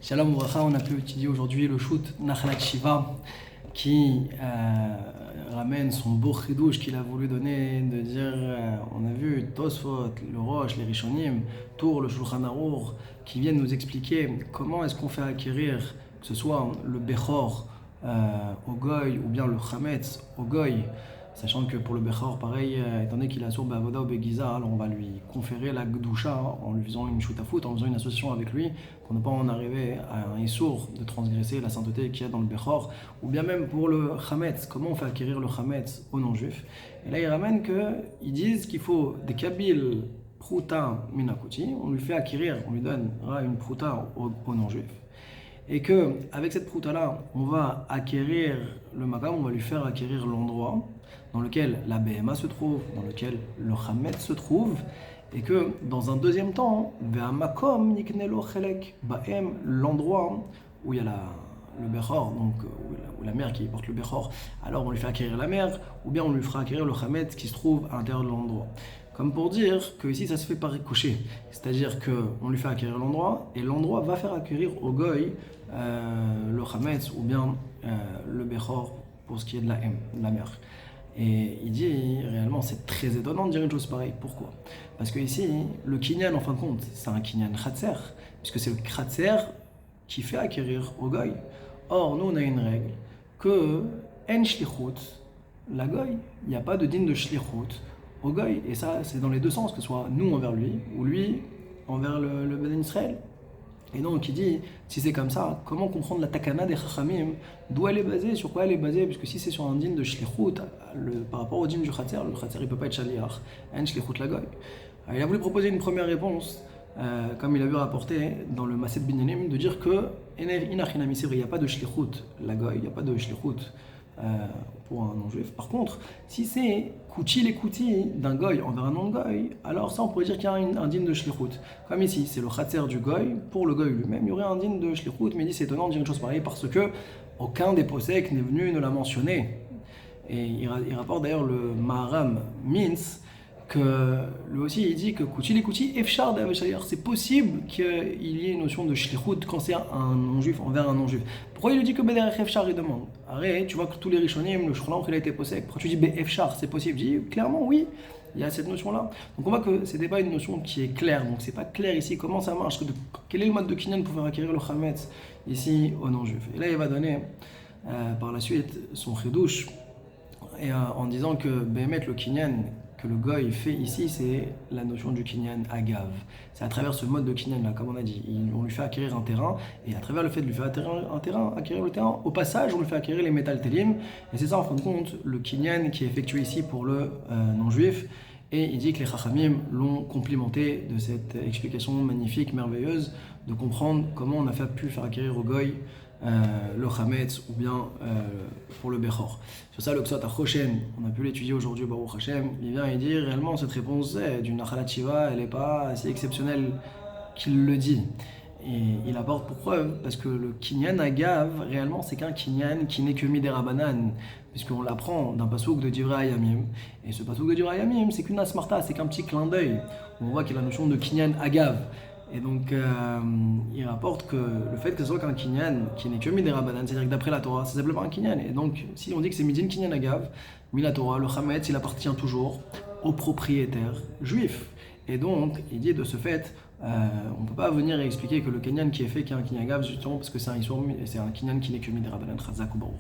Shalom Ouvracha, on a pu étudier aujourd'hui le shoot Nachalat Shiva qui ramène son beau chidouche qu'il a voulu donner, de dire, on a vu Tosfot, le Rosh, les Rishonim, Tour, le Shulchan Arour, qui viennent nous expliquer comment est-ce qu'on fait acquérir, que ce soit le Bechor au Goy ou bien le Chametz au Goy, sachant que pour le Bechor, pareil, étant donné qu'il est assourd Bavoda ou Begiza, alors on va lui conférer la Gdusha en lui faisant une shoot-à-foot, en faisant une association avec lui, pour ne pas en arriver à un issour de transgresser la sainteté qu'il y a dans le Bechor, ou bien même pour le Chametz, comment on fait acquérir le Chametz aux non-juifs. Et là, il ramène qu'ils disent qu'il faut des Kabil Pruta Minakuti, on lui fait acquérir, on lui donne une Pruta aux non-juifs. Et que avec cette prouta-là, on va acquérir le makam, on va lui faire acquérir l'endroit dans lequel la BMA se trouve, dans lequel le Chametz se trouve, et que dans un deuxième temps, ve'amakom niknelo chelek ba'em, l'endroit où il y a le Bechor, donc ou la mère qui porte le Bechor, alors on lui fait acquérir la mère, ou bien on lui fera acquérir le Chametz qui se trouve à l'intérieur de l'endroit. Comme pour dire que ici ça se fait par ricochet, c'est-à-dire qu'on lui fait acquérir l'endroit, et l'endroit va faire acquérir au Goy le Chametz ou bien le Bechor pour ce qui est de la mère. Et il dit, réellement c'est très étonnant de dire une chose pareille. Pourquoi? Parce que ici, le kinyan en fin de compte, c'est un kinyan khatser, puisque c'est le khatser qui fait acquérir au Goy. Or, nous on a une règle que en shlichut, la Goy, il n'y a pas de din de shlichut au Goy, et ça c'est dans les deux sens, que ce soit nous envers lui ou lui envers le Ben Israël. Et donc il dit, si c'est comme ça, comment comprendre la takana des chachamim, d'où elle est basée, sur quoi elle est basée, puisque si c'est sur un din de shlichut, par rapport au din du khatser, le khatser il peut pas être shaliach, en shlichut la Goy. Il a voulu proposer une première réponse, comme il a vu rapporter dans le Maset Binyanim, de dire que il n'y a pas de shlichut la Goy, il n'y a pas de shlichut pour un non-juif. Par contre, si c'est kouchi les kouti d'un goy envers un non-goy, alors ça on pourrait dire qu'il y a un din de shlichut. Comme ici, c'est le khatser du goy, pour le goy lui-même, il y aurait un din de shlichut, mais il dit c'est étonnant de dire une chose pareille parce que aucun des posek n'est venu ne l'a mentionner. Et il rapporte d'ailleurs le Maharam Mintz, que lui aussi il dit que kouchi les kouti efshar d'aveshalir, c'est possible qu'il y ait une notion de shlichut quand c'est un non-juif envers un non-juif. Pourquoi il lui dit que bederech efshar il demande? Arrête, tu vois que tous les rishonim, le shulchan il a été posé. Pourquoi tu dis efshar, c'est possible? Il dit clairement oui, il y a cette notion là. Donc on voit que ce n'est pas une notion qui est claire, donc c'est pas clair ici comment ça marche, quel est le mode de kinyan pour faire acquérir le chametz ici aux non-juifs. Et là il va donner par la suite son chidouche en disant que Béhémet le kinyan que le goy fait ici, c'est la notion du kinyan agav. C'est à travers ce mode de kinyan là, comme on a dit, on lui fait acquérir un terrain, et à travers le fait de lui faire acquérir le terrain, au passage, on lui fait acquérir les métal télim, et c'est ça en fin de compte le kinyan qui est effectué ici pour le non-juif. Et il dit que les chachamim l'ont complimenté de cette explication magnifique, merveilleuse, de comprendre comment on a pu faire acquérir au goy le chametz ou bien pour le bechor. Sur ça, le psot à Choshen, on a pu l'étudier aujourd'hui, Baruch Hashem, il vient et dit réellement cette réponse du Nachalat Shiva, elle n'est pas si exceptionnelle qu'il le dit. Et il apporte pour preuve, parce que le kinyan agav, réellement, c'est qu'un kinyan qui n'est que midérabanan, puisqu'on l'apprend d'un pasouk de Divrei Hayamim. Et ce pasouk de Divrei Hayamim, c'est qu'une asmarta, c'est qu'un petit clin d'œil. On voit qu'il y a la notion de kinyan agav. Et donc, il rapporte que le fait que ce soit qu'un kinyan qui n'est que midérabanan, c'est-à-dire que d'après la Torah, c'est simplement un kinyan. Et donc, si on dit que c'est midin kinyan agav, la Torah, le chametz, il appartient toujours au propriétaire juif. Et donc, il dit de ce fait, on ne peut pas venir et expliquer que le kinyan qui est fait, qui est un kinyan agav, justement parce que c'est un kinyan qui n'est que midérabanan, chazak ou baruch.